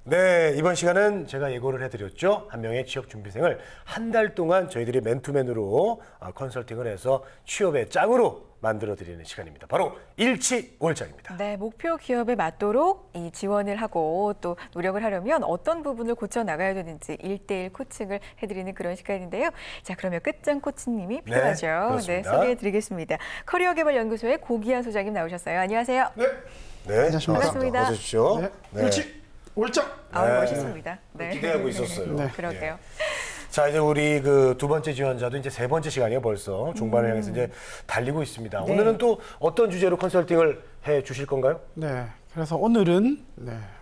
네, 이번 시간은 제가 예고를 해드렸죠. 한 명의 취업준비생을 한 달 동안 저희들이 맨투맨으로 컨설팅을 해서 취업의 짱으로 만들어드리는 시간입니다. 바로 일치월장입니다. 네, 목표 기업에 맞도록 이 지원을 하고 또 노력을 하려면 어떤 부분을 고쳐 나가야 되는지 1:1 코칭을 해드리는 그런 시간인데요. 자, 그러면 끝장 코치님이 필요하죠. 네, 소개해드리겠습니다. 커리어개발연구소의 고기한 소장님 나오셨어요. 안녕하세요. 네, 안녕하십니까. 반갑습니다. 어서 오십시오. 네. 일치월장. 멋있습니다. 네. 기대하고 있었어요. 네. 그러게요. 예. 자, 이제 우리 그 두 번째 지원자도 이제 세 번째 시간이에요, 벌써. 중반을 향해서 이제 달리고 있습니다. 네. 오늘은 또 어떤 주제로 컨설팅을 해 주실 건가요? 네. 그래서 오늘은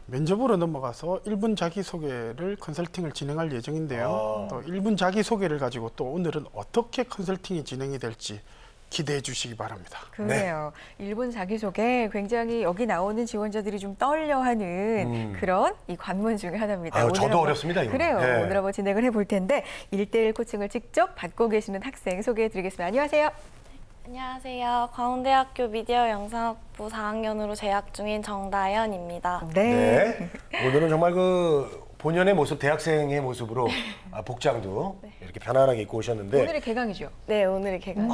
면접으로 넘어가서 1분 자기소개를 컨설팅을 진행할 예정인데요. 또 1분 자기소개를 가지고 또 오늘은 어떻게 컨설팅이 진행이 될지 기대해 주시기 바랍니다. 그래요. 1분 자기소개 굉장히 여기 나오는 지원자들이 좀 떨려하는 그런 이 관문 중에 하나입니다. 아유, 오늘 저도 한번, 어렵습니다, 이거. 그래요. 네. 오늘 한번 진행을 해볼 텐데 1:1 코칭을 직접 받고 계시는 학생 소개해드리겠습니다. 안녕하세요. 안녕하세요. 광운대학교 미디어 영상학부 4학년으로 재학 중인 정다연입니다. 네. 오늘은 정말 그 본연의 모습, 대학생의 모습으로 복장도 이렇게 편안하게 입고 오셨는데. 오늘이 개강이죠? 네, 오늘이 개강.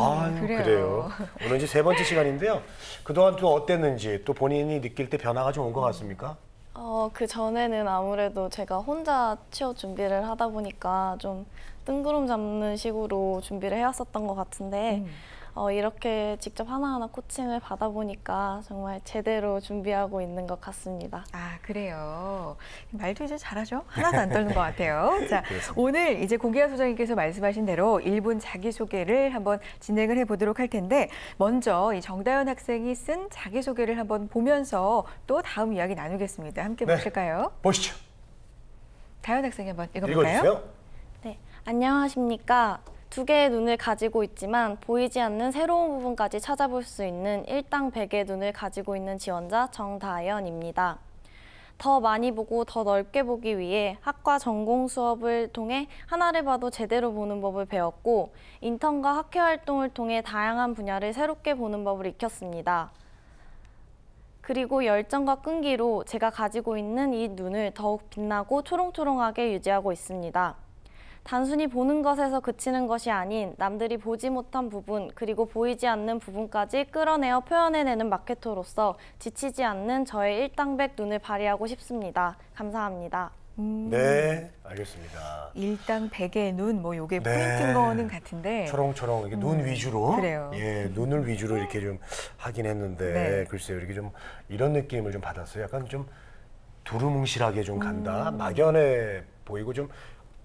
그래요. 오늘 이제 세 번째 시간인데요. 그동안 또 어땠는지 또 본인이 느낄 때 변화가 좀 온 것 같습니까? 그 전에는 아무래도 제가 혼자 취업 준비를 하다 보니까 좀 뜬구름 잡는 식으로 준비를 해왔었던 것 같은데 이렇게 직접 하나하나 코칭을 받아보니까 정말 제대로 준비하고 있는 것 같습니다. 아, 그래요. 말도 이제 잘하죠? 하나도 안 떨는 것 같아요. 자, 오늘 이제 고기한 소장님께서 말씀하신 대로 1분 자기소개를 한번 진행을 해보도록 할 텐데 먼저 이 정다연 학생이 쓴 자기소개를 한번 보면서 또 다음 이야기 나누겠습니다. 함께 보실까요? 보시죠. 다연 학생이 한번 읽어볼까요? 읽어주세요. 네, 안녕하십니까. 두 개의 눈을 가지고 있지만 보이지 않는 새로운 부분까지 찾아볼 수 있는 일당백의 눈을 가지고 있는 지원자 정다연입니다. 더 많이 보고 더 넓게 보기 위해 학과 전공 수업을 통해 하나를 봐도 제대로 보는 법을 배웠고 인턴과 학회 활동을 통해 다양한 분야를 새롭게 보는 법을 익혔습니다. 그리고 열정과 끈기로 제가 가지고 있는 이 눈을 더욱 빛나고 초롱초롱하게 유지하고 있습니다. 단순히 보는 것에서 그치는 것이 아닌 남들이 보지 못한 부분 그리고 보이지 않는 부분까지 끌어내어 표현해내는 마케터로서 지치지 않는 저의 일당백 눈을 발휘하고 싶습니다. 감사합니다. 네, 알겠습니다. 일당백의 눈, 뭐 요게 포인트인 거는 같은데 초롱초롱 이렇게 눈 위주로, 그래요. 예, 눈을 위주로 이렇게 좀 하긴 했는데 글쎄요, 이렇게 좀 이런 느낌을 좀 받았어요. 약간 좀 두루뭉실하게 좀 간다, 막연해 보이고 좀.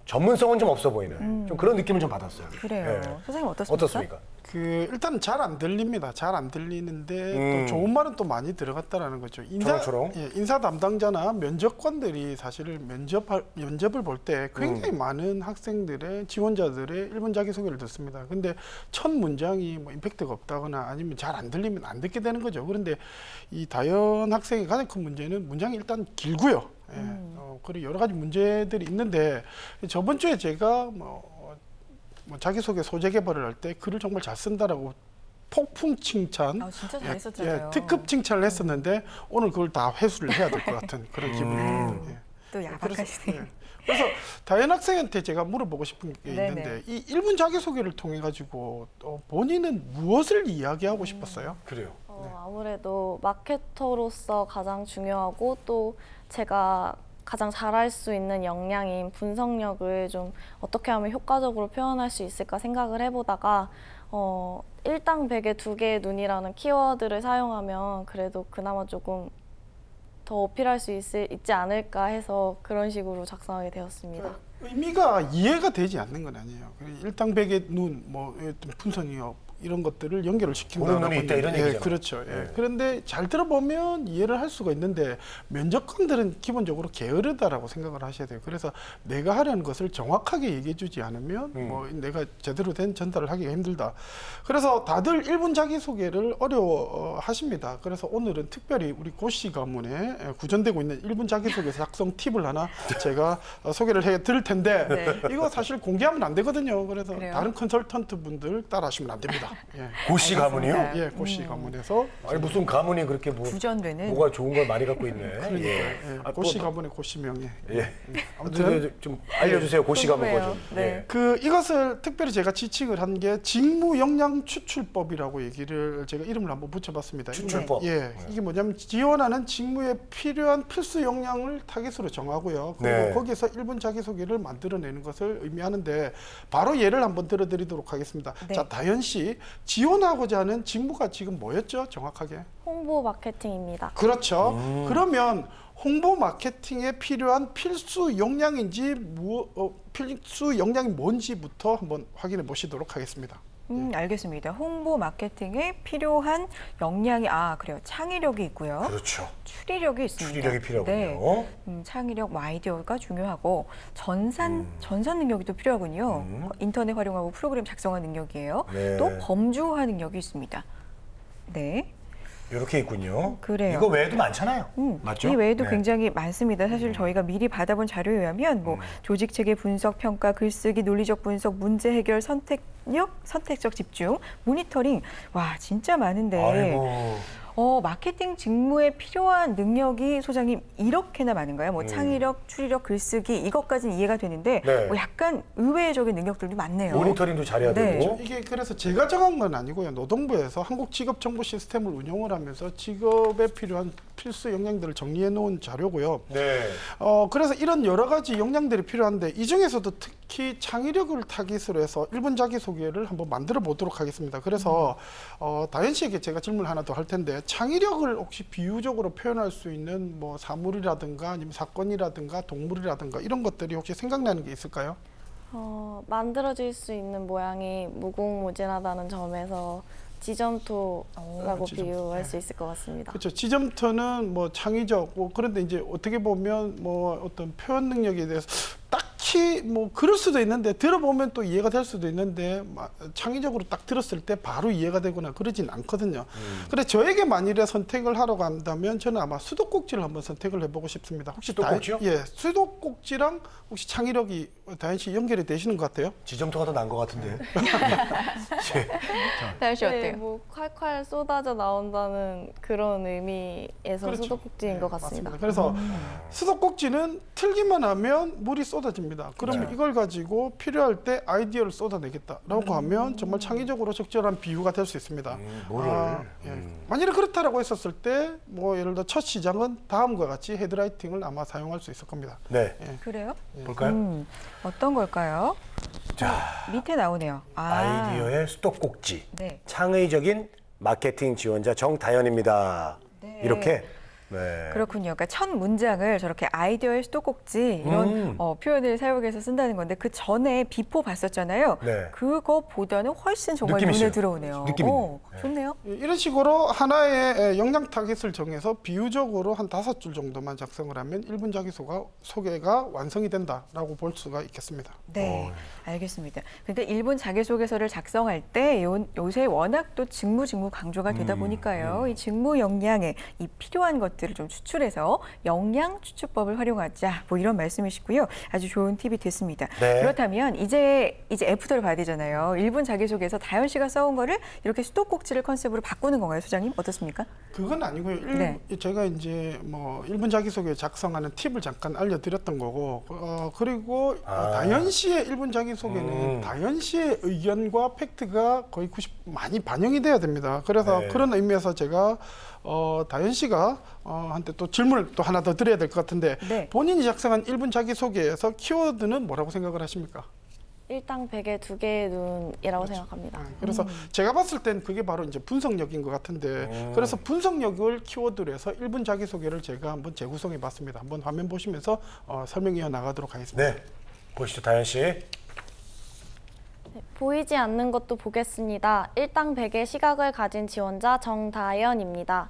전문성은 좀 없어 보이는 좀 그런 느낌을 좀 받았어요. 그래요. 예. 선생님 어떻습니까? 어떻습니까? 일단 잘 안 들립니다. 잘 안 들리는데 또 좋은 말은 또 많이 들어갔다라는 거죠. 초롱초롱. 인사 담당자나 면접관들이 사실 면접을 볼 때 굉장히 많은 학생들의 지원자들의 1분 자기소개를 듣습니다. 근데 첫 문장이 뭐 임팩트가 없다거나 아니면 잘 안 들리면 안 듣게 되는 거죠. 그런데 이 다연 학생의 가장 큰 문제는 문장이 일단 길고요. 그리고 여러 가지 문제들이 있는데 저번 주에 제가 뭐 자기소개 소재 개발을 할 때 글을 정말 잘 쓴다라고 폭풍 칭찬, 진짜 잘했었잖아요. 특급 칭찬을 했었는데 오늘 그걸 다 회수를 해야 될 것 같은 그런 기분이 듭니다. 또 야박하시네요. 그래서 다현 학생한테 제가 물어보고 싶은 게 네네. 있는데 이 1분 자기소개를 통해 가지고 본인은 무엇을 이야기하고 싶었어요? 그래요. 아무래도 마케터로서 가장 중요하고 또 제가 가장 잘할 수 있는 역량인 분석력을 좀 어떻게 하면 효과적으로 표현할 수 있을까 생각을 해보다가 일당백의 두 개의 눈이라는 키워드를 사용하면 그래도 그나마 조금 더 어필할 수 있지 않을까 해서 그런 식으로 작성하게 되었습니다. 의미가 이해가 되지 않는 건 아니에요. 일당백의 눈, 뭐 분석력 이런 것들을 연결을 시킨다는 보는 눈이 있다 이런 얘기잖아요. 그렇죠. 그런데 잘 들어보면 이해를 할 수가 있는데 면접관들은 기본적으로 게으르다라고 생각을 하셔야 돼요. 그래서 내가 하려는 것을 정확하게 얘기해 주지 않으면 뭐 내가 제대로 된 전달을 하기가 힘들다. 그래서 다들 1분 자기소개를 어려워하십니다. 그래서 오늘은 특별히 우리 고시 가문에 구전되고 있는 1분 자기소개 작성 팁을 하나 제가 소개를 해 드릴 텐데 이거 사실 공개하면 안 되거든요. 그래서 그래요? 다른 컨설턴트 분들 따라하시면 안 됩니다. 예. 고씨 가문이요? 예, 고씨 가문에서 아니 무슨 가문이 그렇게 뭐 구전되는. 뭐가 좋은 걸 많이 갖고 있네. 그러니까 예. 고씨 가문의 고씨명예. 예. 아무튼 좀 알려주세요. 고씨 가문 궁금해요. 버전. 네. 이것을 특별히 제가 지칭을 한 게 직무 역량 추출법이라고 얘기를 제가 이름을 한번 붙여봤습니다. 추출법. 예, 이게 뭐냐면 지원하는 직무에 필요한 필수 역량을 타깃으로 정하고요. 그리고 네. 거기에서 1분 자기소개를 만들어내는 것을 의미하는데 바로 예를 한번 들어드리도록 하겠습니다. 네. 자, 다현 씨 지원하고자 하는 직무가 지금 뭐였죠? 정확하게? 홍보 마케팅입니다. 그렇죠. 그러면 홍보 마케팅에 필요한 필수 역량인지 필수 역량이 뭔지부터 한번 확인해 보시도록 하겠습니다. 알겠습니다. 홍보 마케팅에 필요한 역량이 그래요. 창의력이 있고요. 그렇죠. 추리력이 있습니다. 추리력이 필요하군요. 네. 창의력, 아이디어가 중요하고 전산 능력이 또 필요하군요. 인터넷 활용하고 프로그램 작성한 능력이에요. 네. 또 범주화 능력이 있습니다. 네. 이렇게 있군요. 그래요. 이거 외에도 많잖아요. 맞죠? 이 외에도 네. 굉장히 많습니다. 사실 저희가 미리 받아본 자료에 의하면 뭐 조직 체계 분석, 평가, 글쓰기, 논리적 분석, 문제 해결, 선택력, 선택적 집중, 모니터링. 와, 진짜 많은데. 아이고. 마케팅 직무에 필요한 능력이 소장님 이렇게나 많은가요? 뭐 창의력, 추리력, 글쓰기 이것까지는 이해가 되는데 네. 뭐 약간 의외적인 능력들도 많네요. 모니터링도 잘해야 네. 되고. 이게 그래서 제가 정한 건 아니고요. 노동부에서 한국 직업 정보 시스템을 운영을 하면서 직업에 필요한 필수 역량들을 정리해 놓은 자료고요. 네. 그래서 이런 여러 가지 역량들이 필요한데 이 중에서도 특히 창의력을 타깃으로 해서 1분 자기소개를 한번 만들어 보도록 하겠습니다. 그래서 다현 씨에게 제가 질문을 하나 더 할 텐데 창의력을 혹시 비유적으로 표현할 수 있는 뭐 사물이라든가 아니면 사건이라든가 동물이라든가 이런 것들이 혹시 생각나는 게 있을까요? 만들어질 수 있는 모양이 무궁무진하다는 점에서 지점토라고 지점토. 비유할 수 있을 것 같습니다. 그렇죠. 지점토는 뭐 창의적, 그런데 이제 어떻게 보면 뭐 어떤 표현 능력에 대해서 딱히 뭐 그럴 수도 있는데 들어보면 또 이해가 될 수도 있는데 창의적으로 딱 들었을 때 바로 이해가 되거나 그러진 않거든요. 그래 저에게 만일에 선택을 하러 간다면 저는 아마 수도꼭지를 한번 선택을 해보고 싶습니다. 혹시 수도꼭지요? 예, 수도꼭지랑 혹시 창의력이 다현 씨 연결이 되시는 것 같아요? 지점토가 더 나은 것 같은데. 다현 씨 어때요? 뭐 콸콸 쏟아져 나온다는 그런 의미에서 그렇죠. 수도꼭지인 것 같습니다. 그래서 수도꼭지는 틀기만 하면 물이 쏟아집니다. 그러면 네. 이걸 가지고 필요할 때 아이디어를 쏟아내겠다라고 하면 정말 창의적으로 적절한 비유가 될 수 있습니다. 뭐를. 만일에 그렇다라고 했었을 때 뭐 예를 들어 첫 시장은 다음과 같이 헤드라이팅을 아마 사용할 수 있을 겁니다. 네. 그래요? 볼까요? 어떤 걸까요? 자, 밑에 나오네요. 아이디어의 수도꼭지. 네. 창의적인 마케팅 지원자 정다현입니다. 네. 이렇게. 네. 그렇군요. 그러니까 첫 문장을 저렇게 아이디어의 수도꼭지 이런 표현을 사용해서 쓴다는 건데 그 전에 비포 봤었잖아요. 네. 그거보다는 훨씬 정말 느낌 눈에 있어요. 들어오네요. 느낌 있네요. 네. 좋네요. 이런 식으로 하나의 역량 타깃을 정해서 비유적으로 한 5줄 정도만 작성을 하면 1분 자기소개가 완성이 된다라고 볼 수가 있겠습니다. 네, 알겠습니다. 근데 1분 자기소개서를 작성할 때 요새 워낙 또 직무 강조가 되다 보니까요. 이 직무 역량에 이 필요한 것들을 좀 추출해서 역량 추출법을 활용하자 뭐 이런 말씀이시고요. 아주 좋은 팁이 됐습니다. 네. 그렇다면 이제 애프터를 봐야 되잖아요. 1분 자기소개서 다현 씨가 써온 거를 이렇게 수도꼭지를 컨셉으로 바꾸는 건가요, 소장님? 어떻습니까? 그건 아니고요. 네. 제가 이제 뭐 1분 자기소개 작성하는 팁을 잠깐 알려드렸던 거고 그리고 다현 씨의 1분 자기소개는 다현 씨의 의견과 팩트가 거의 많이 반영이 돼야 됩니다. 그래서 네. 그런 의미에서 제가 다현 씨가 한테 또 질문을 또 하나 더 드려야 될 것 같은데 네. 본인이 작성한 1분 자기소개에서 키워드는 뭐라고 생각을 하십니까? 일당백의 두 개의 눈이라고 생각합니다. 그래서 제가 봤을 땐 그게 바로 이제 분석력인 것 같은데 그래서 분석력을 키워드로 해서 1분 자기소개를 제가 한번 재구성해 봤습니다. 한번 화면 보시면서 설명 이어 나가도록 하겠습니다. 네. 보시죠, 다현 씨. 보이지 않는 것도 보겠습니다. 일당백의 시각을 가진 지원자 정다연입니다.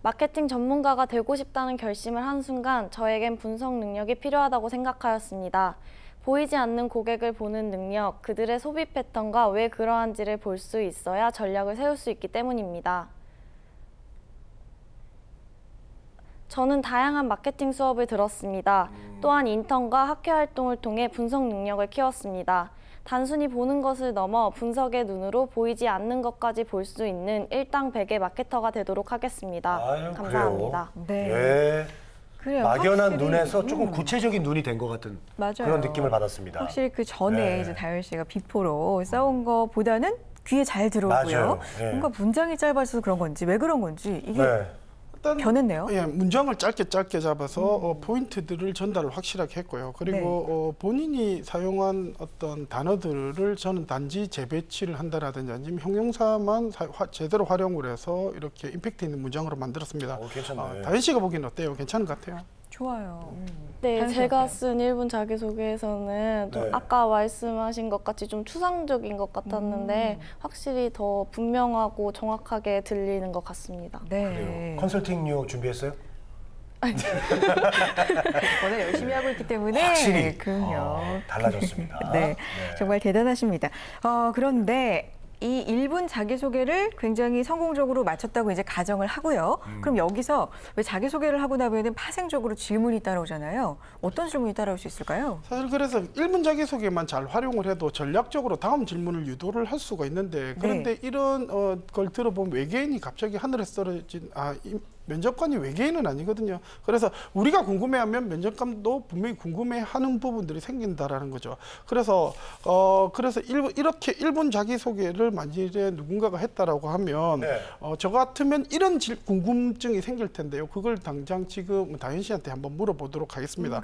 마케팅 전문가가 되고 싶다는 결심을 한 순간 저에겐 분석 능력이 필요하다고 생각하였습니다. 보이지 않는 고객을 보는 능력, 그들의 소비 패턴과 왜 그러한지를 볼 수 있어야 전략을 세울 수 있기 때문입니다. 저는 다양한 마케팅 수업을 들었습니다. 또한 인턴과 학회 활동을 통해 분석 능력을 키웠습니다. 단순히 보는 것을 넘어 분석의 눈으로 보이지 않는 것까지 볼 수 있는 일당백의 마케터가 되도록 하겠습니다. 아유, 감사합니다. 그래요? 네. 예. 그래요. 막연한 확실히, 눈에서 조금 구체적인 눈이 된 것 같은 맞아요. 그런 느낌을 받았습니다. 확실히 그 전에 네. 이제 다현 씨가 비포로 써온 거보다는 귀에 잘 들어오고요. 맞아요. 네. 뭔가 문장이 짧아서 그런 건지 왜 그런 건지 이게 네. 일단 변했네요. 예, 문장을 짧게 잡아서 포인트들을 전달을 확실하게 했고요. 그리고 본인이 사용한 어떤 단어들을 저는 단지 재배치를 한다라든지 아니면 형용사만 제대로 활용을 해서 이렇게 임팩트 있는 문장으로 만들었습니다. 괜찮네. 다현 씨가 보기엔 어때요? 괜찮은 것 같아요? 좋아요. 네, 다현 씨 제가 어때요? 쓴 1분 자기소개에서는 좀 네. 아까 말씀하신 것 같이 좀 추상적인 것 같았는데 확실히 더 분명하고 정확하게 들리는 것 같습니다. 네. 그래요. 컨설팅료 준비했어요? 워낙 열심히 하고 있기 때문에 확실히 그럼요. 달라졌습니다. 네, 정말 대단하십니다. 그런데 이 1분 자기소개를 굉장히 성공적으로 마쳤다고 이제 가정을 하고요. 그럼 여기서 왜 자기소개를 하고 나면 파생적으로 질문이 따라오잖아요. 어떤 질문이 따라올 수 있을까요? 사실 그래서 1분 자기소개만 잘 활용을 해도 전략적으로 다음 질문을 유도를 할 수가 있는데 그런데 이런 걸 들어보면 외계인이 갑자기 하늘에서 떨어진 면접관이 외계인은 아니거든요. 그래서 우리가 궁금해하면 면접관도 분명히 궁금해하는 부분들이 생긴다라는 거죠. 그래서 이렇게 1분 자기소개를 만일에 누군가가 했다라고 하면 저 같으면 이런 궁금증이 생길 텐데요. 그걸 당장 지금 다현 씨한테 한번 물어보도록 하겠습니다.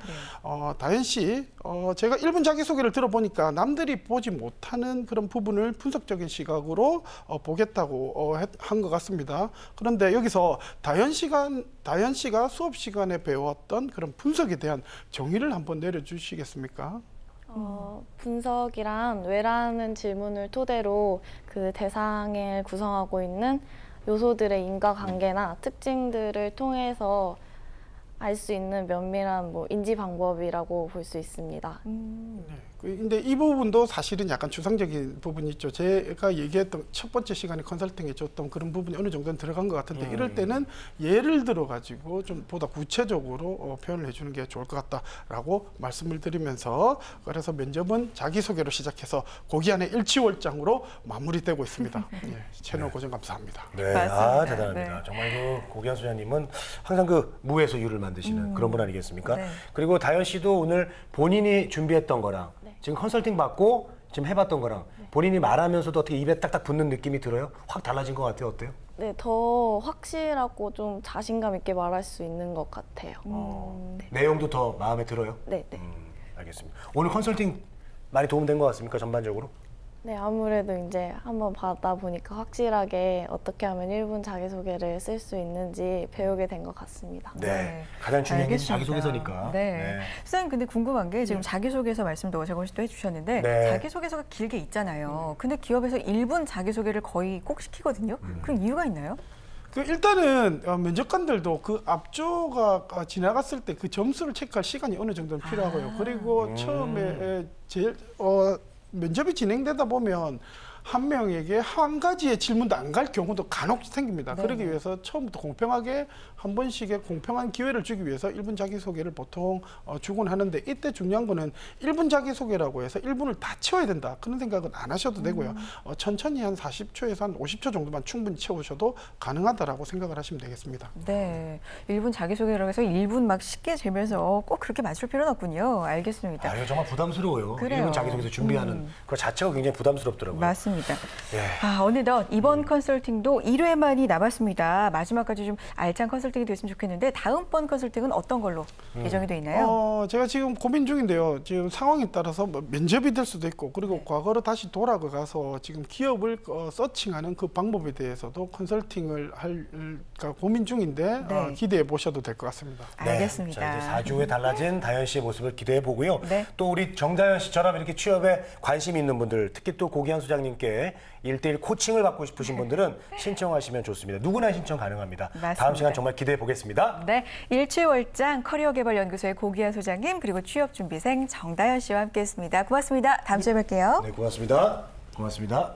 다현 씨, 제가 1분 자기소개를 들어보니까 남들이 보지 못하는 그런 부분을 분석적인 시각으로 보겠다고 한 것 같습니다. 그런데 여기서 다현 씨가 수업 시간에 배웠던 그런 분석에 대한 정의를 한번 내려주시겠습니까? 분석이란 왜라는 질문을 토대로 그 대상을 구성하고 있는 요소들의 인과관계나 특징들을 통해서 알 수 있는 면밀한 인지 방법이라고 볼 수 있습니다. 근데 이 부분도 사실은 약간 추상적인 부분이 있죠. 제가 얘기했던 첫 번째 시간에 컨설팅에 줬던 그런 부분이 어느 정도는 들어간 것 같은데 이럴 때는 예를 들어 가지고 좀 보다 구체적으로 표현을 해주는 게 좋을 것 같다라고 말씀을 드리면서 그래서 면접은 자기소개로 시작해서 고기 안에 일치월장으로 마무리되고 있습니다. 채널 고정 감사합니다. 네, 맞습니다. 대단합니다. 네. 정말 그 고기한 소장님은 항상 그 무에서 유를 만드시는 그런 분 아니겠습니까? 네. 그리고 다현 씨도 오늘 본인이 준비했던 거랑 지금 컨설팅 받고 지금 해봤던 거랑 본인이 말하면서도 어떻게 입에 딱딱 붙는 느낌이 들어요? 확 달라진 것 같아요. 어때요? 네, 더 확실하고 좀 자신감 있게 말할 수 있는 것 같아요. 내용도 더 마음에 들어요? 네. 알겠습니다. 오늘 컨설팅 많이 도움된 것 같습니까? 전반적으로? 네, 아무래도 이제 한번 받다 보니까 확실하게 어떻게 하면 1분 자기소개를 쓸 수 있는지 배우게 된 것 같습니다. 네. 가장 중요한 게 알겠습니다. 자기소개서니까. 네. 수장님 근데 궁금한 게 지금 자기소개서 말씀도 재건 씨도 해주셨는데 자기소개서가 길게 있잖아요. 근데 기업에서 1분 자기소개를 거의 꼭 시키거든요. 그럼 이유가 있나요? 일단은 면접관들도 그 앞조가 지나갔을 때 그 점수를 체크할 시간이 어느 정도는 필요하고요. 그리고 처음에 제일 면접이 진행되다 보면 한 명에게 한 가지의 질문도 안 갈 경우도 간혹 생깁니다. 그러기 위해서 처음부터 공평하게 한 번씩의 공평한 기회를 주기 위해서 1분 자기소개를 보통 주곤 하는데 이때 중요한 거는 1분 자기소개라고 해서 1분을 다 채워야 된다. 그런 생각은 안 하셔도 되고요. 천천히 한 40초에서 한 50초 정도만 충분히 채우셔도 가능하다라고 생각을 하시면 되겠습니다. 네. 1분 자기소개라고 해서 1분 막 쉽게 재면서 꼭 그렇게 맞출 필요는 없군요. 알겠습니다. 아, 이거 정말 부담스러워요. 그래요. 1분 자기소개서 준비하는 그 자체가 굉장히 부담스럽더라고요. 맞습니다. 예. 어느덧 이번 컨설팅도 1회만이 남았습니다. 마지막까지 좀 알찬 컨설팅이 됐으면 좋겠는데 다음번 컨설팅은 어떤 걸로 예정이 돼 있나요? 제가 지금 고민 중인데요. 지금 상황에 따라서 면접이 될 수도 있고 그리고 과거로 다시 돌아가서 지금 기업을 서칭하는 그 방법에 대해서도 컨설팅을 할 고민 중인데 기대해 보셔도 될 것 같습니다. 알겠습니다. 자, 이제 4주 후에 달라진 다현 씨의 모습을 기대해 보고요. 네. 또 우리 정다현 씨처럼 이렇게 취업에 관심이 있는 분들, 특히 또 고기한 소장님께 1:1 코칭을 받고 싶으신 분들은 신청하시면 좋습니다. 누구나 신청 가능합니다. 맞습니다. 다음 시간 정말 기대해 보겠습니다. 네, 일취월장 커리어개발연구소의 고기한 소장님 그리고 취업준비생 정다현 씨와 함께했습니다. 고맙습니다. 다음 주에 뵐게요. 네, 고맙습니다. 고맙습니다.